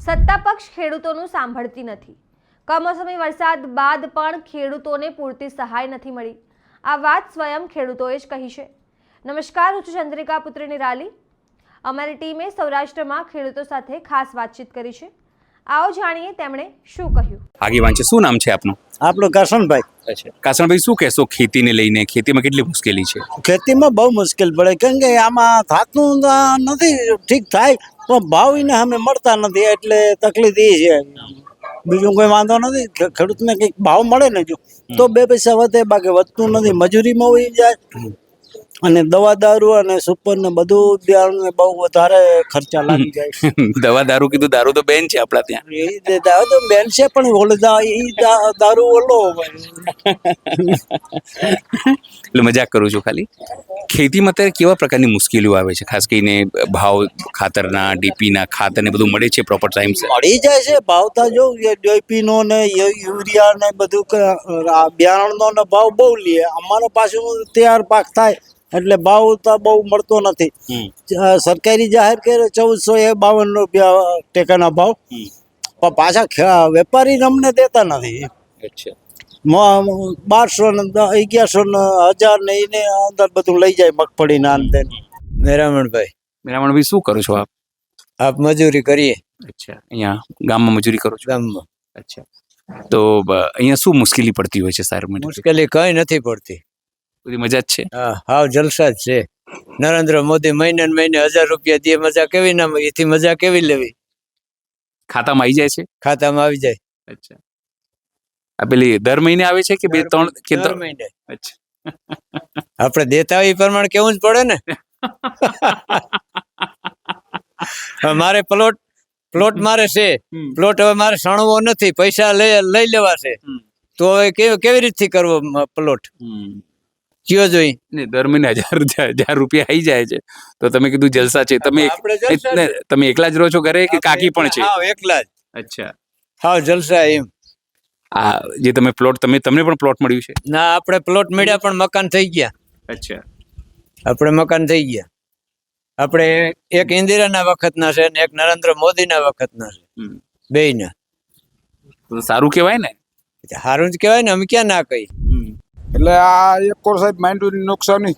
સત્તા પક્ષ ખેડૂતોનું સાંભળતી નથી। કમોસમી વરસાદ બાદ પણ ખેડૂતોને પૂરતી સહાય નથી મળી। આ વાત સ્વયં ખેડૂતોએ જ કહી છે। નમસ્કાર, હું છું ચંદ્રિકા પુત્રી નિરાલી। અમારી ટીમે સૌરાષ્ટ્રમાં ખેડૂતો સાથે ખાસ વાતચીત કરી છે। आओ जानिए તેમણે શું કહ્યું। આગેવાન છે, શું નામ છે આપનું? આપણું કરશનભાઈ। અચ્છા, કાસણભાઈ, શું કહેશો ખેતીને લઈને? ખેતીમાં કેટલી મુશ્કેલી છે? ખેતીમાં બહુ મુશ્કેલ પડે, કેમ કે આમાં થતું નથી, ઠીક થાય પણ ભાવ એને અમે મળતા નથી, એટલે તકલીફ એ છે। બીજું કોઈ વાંધો નથી, ખેડૂતને કંઈક ભાવ મળે ને જો તો બે પૈસા વધે, બાકી વધતું નથી। મજૂરીમાં વહી જાય અને દવા દારૂ અને સુપર ને બધું બિયારણ બહુ વધારે ખર્ચા લાગી જાય। દવા દારૂ કીધું, દારૂ તો બેન છે આપણા ત્યાં। એ દારૂ તો બેન છે, પણ ઓલો દારૂ ઓલો એટલે મજાક કરું છું ખાલી। ખેતીમાં અત્યારે કેવા પ્રકારની મુશ્કેલીઓ આવે છે? ખાસ કરીને ભાવ ખાતરના, ડીપીના ખાતરને બધું મળે છે પ્રોપર ટાઈમ છે? મળી જાય છે ભાવ। તો જો ડીપી નો ને યુરિયા ને બધું બિયારણનો ને ભાવ બહુ લે। અમારો પાછું તૈયાર પાક થાય એટલે ભાવ તો બહુ મળતો નથી। સરકારી જાહેર કરે 1452 રૂપિયા ટેકાના ભાવ, પણ પાછા વેપારી અમને દેતા નથી। અચ્છા, 1200 ને 1100 ને 1000 ને એને અંદર બધું લઈ જાય મગફળી ના અંતે। મેરામણભાઈ, શું કરો છો આપ? આપ મજૂરી કરીએ। અચ્છા, અહીંયા ગામમાં મજૂરી કરો છો? ગામમાં। અચ્છા, તો અહીંયા શું મુશ્કેલી પડતી હોય છે સાહેબ? મુશ્કેલી કઈ નથી પડતી, બધી મજા જ છે? હાવ જલસા જ છે। નરેન્દ્ર મોદી મહિને ને મહિને 1000 રૂપિયા દે, મજા કેવી ના, એથી મજા કેવી લેવી? ખાતામાં આવી જાય છે? ખાતામાં આવી જાય। અચ્છા, આ પેલી દર મહિને આવે છે કે 2-3 કે દર મહિને? અચ્છા, આપણે દેતા હોય એ પ્રમાણે કેવું જ પડે ને। મારે પ્લોટ મારે છે, પ્લોટ હવે મારે સણવો નથી, પૈસા લઈ લેવા છે, તો હવે કેવી રીતથી કરવો પ્લોટ? કયો જોઈ ને દર મહિને 1000 રૂપિયા આવી જાય છે, તો તમે કીધું જલસા છે। તમે એકલા જ રહો છો ઘરે કે કાકી પણ છે? હા, એકલા જ। અચ્છા, હા, જલસા એમ। આ જે તમે પ્લોટ, તમને પણ પ્લોટ મળ્યું છે? ના, આપણે પ્લોટ મળ્યા પણ મકાન થઈ ગયા। અચ્છા, આપણે મકાન થઈ ગયા। આપણે એક ઇન્દિરાના વખતના છે ને એક નરેન્દ્ર મોદીના વખતના છે, બેયના। તો સારું કહેવાય ને? સારું જ કહેવાય ને, અમે ક્યાં ના કહી। એટલે આ એક કોર સાહેબ માંડવીની નુકસાની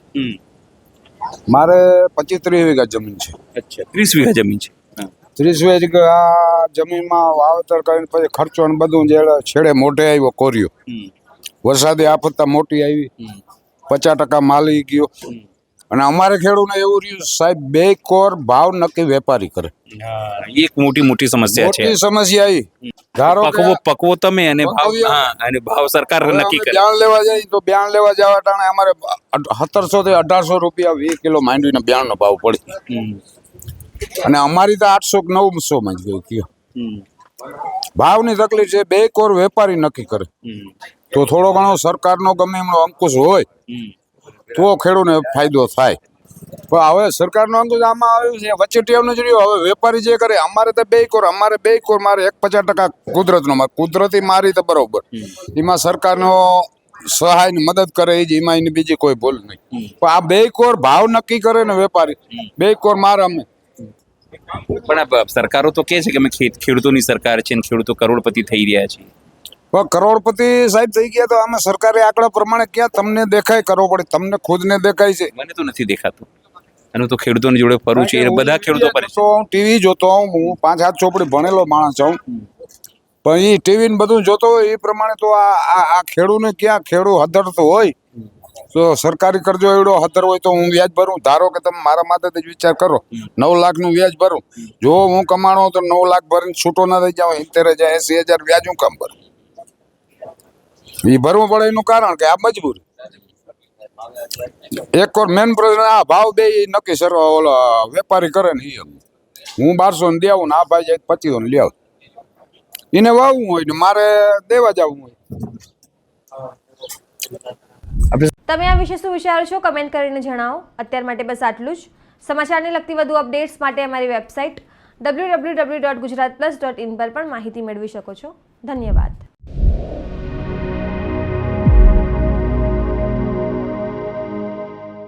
મારે 25-30 વીઘા જમીન છે। અચ્છા, 30 વીઘા જમીન છે? 30 વીઘા આ જમીનમાં વાવેતર કરીને પછી ખર્ચો ને બધું છેડે મોઢે આવ્યો કોર્યો। વરસાદી આફત મોટી આવી, 50% માલી ગયો। અને અમારે ખેડૂતને એવું રહ્યું સાહેબ, 2 કોર ભાવ નક્કી વેપારી કરે। એક મોટી સમસ્યા છે। મોટી સમસ્યા આવી, ધારો કે પકવો તમે અને ભાવ સરકાર નક્કી કરે। બ્યાણ લેવા જાય તો બ્યાણ લેવા જવા ટાણે અમારે 1700 થી 1800 રૂપિયા 20 કિલો માંડવીના બ્યાણનો ભાવ પડે, અને અમારી તો 800 કે 900 માં જ ગઈ કયો। ભાવની તકલીફ છે, 2 કોર વેપારી નક્કી કરે તો થોડો ઘણો સરકારનો ગમે એમનો અંકુશ હોય તો ખેડૂતને ફાયદો થાય। પણ હવે સરકારનો અંકુશ આમાં આવ્યું છે, વચેટિયાનું જ રહ્યું। હવે વેપારી જે કરે, અમારે તો 2 કોર, મારે 50% કુદરતનો, કુદરતી મારી તો બરોબર, એમાં સરકારનો સહાય ને મદદ કરે એ જ, એમાં એની બીજી કોઈ ભૂલ નહીં। પણ આ 2 કોર ભાવ નક્કી કરે ને વેપારી, 2 કોર મારે અમે। પણ સરકારો તો કે છે કે અમે ખેડૂતોની સરકાર છે ને ખેડૂતો કરોડપતિ થઈ રહ્યા છે। પણ કરોડપતિ સાહેબ થઈ ગયા તો અમે સરકારી આંકડા પ્રમાણે ક્યાં તમને દેખાય કરોડપતિ? તમને ખુદને દેખાય છે? મને તો નથી દેખાતું। અને તો ખેડૂતોની જોડે ફરું છે, એ બધા ખેડૂતો પર તો હું ટીવી જોતો હોઉં, હું 5-7 ચોપડી ભણેલો માણસ છું, પણ એ ટીવી ને બધું જોતો હોય એ પ્રમાણે તો આ ખેડૂતને ક્યાં ખેડૂત હદર તો હોય તો સરકારી કરજો એવડો હદર હોય તો હું વ્યાજ ભરું? ધારો કે તમે મારા માટે જ વિચાર કરો, 9 લાખનું વ્યાજ ભરું, જો હું કમાણો તો 9 લાખ ભરીને છૂટો ના થઈ જાઉં, 70,000-80,000 વ્યાજ હું કામ ભરું? એ ભરવું પડે એનું કારણ કે આ મજબૂરી। એક ઓર મેન પ્રશ્ન આ ભાવ બે નક્કી સર ઓલો વેપારી કરે ને, હું 1200 ને દેવું ને આ ભાઈ જાય 2500 ને લે આવ, એને વાવવું હોય ને મારે દેવા જવું હોય। તમે આ વિશે શું વિચારો છો? કમેન્ટ કરીને જણાવો। અત્યાર માટે બસ આટલું જ। સમાચારને લગતી વધુ અપડેટ્સ માટે અમારી વેબસાઇટ www.gujaratplus.in પર પણ માહિતી મેળવી શકો છો। ધન્યવાદ।